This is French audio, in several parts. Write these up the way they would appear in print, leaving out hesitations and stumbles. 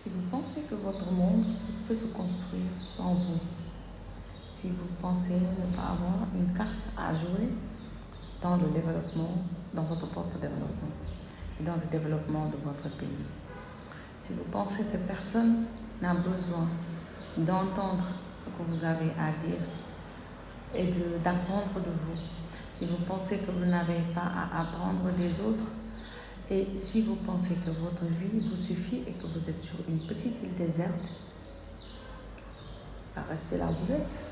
Si vous pensez que votre monde peut se construire sans vous, si vous pensez ne pas avoir une carte à jouer dans le développement, dans votre propre développement et dans le développement de votre pays, si vous pensez que personne n'a besoin d'entendre ce que vous avez à dire et d'apprendre de vous, si vous pensez que vous n'avez pas à apprendre des autres, et si vous pensez que votre vie vous suffit et que vous êtes sur une petite île déserte, restez là où vous êtes.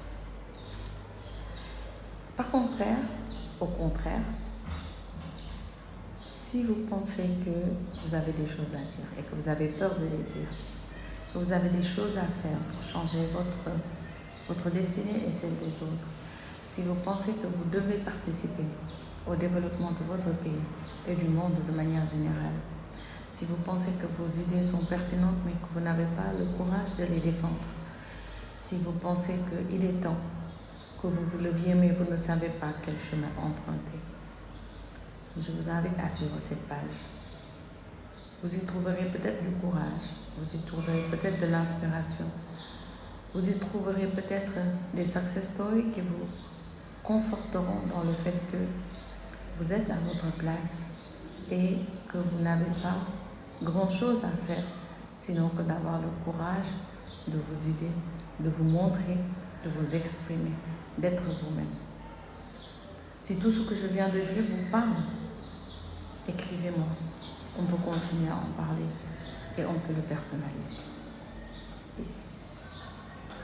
Au contraire, si vous pensez que vous avez des choses à dire et que vous avez peur de les dire, que vous avez des choses à faire pour changer votre destinée et celle des autres, si vous pensez que vous devez participer au développement de votre pays et du monde de manière générale, si vous pensez que vos idées sont pertinentes mais que vous n'avez pas le courage de les défendre, si vous pensez qu'il est temps que vous vous leviez mais vous ne savez pas quel chemin emprunter, je vous invite à suivre cette page. Vous y trouverez peut-être du courage, vous y trouverez peut-être de l'inspiration, vous y trouverez peut-être des success stories qui vous conforteront dans le fait que vous êtes à votre place et que vous n'avez pas grand-chose à faire, sinon que d'avoir le courage de vous aider, de vous montrer, de vous exprimer, d'être vous-même. Si tout ce que je viens de dire vous parle, écrivez-moi. On peut continuer à en parler et on peut le personnaliser. Peace.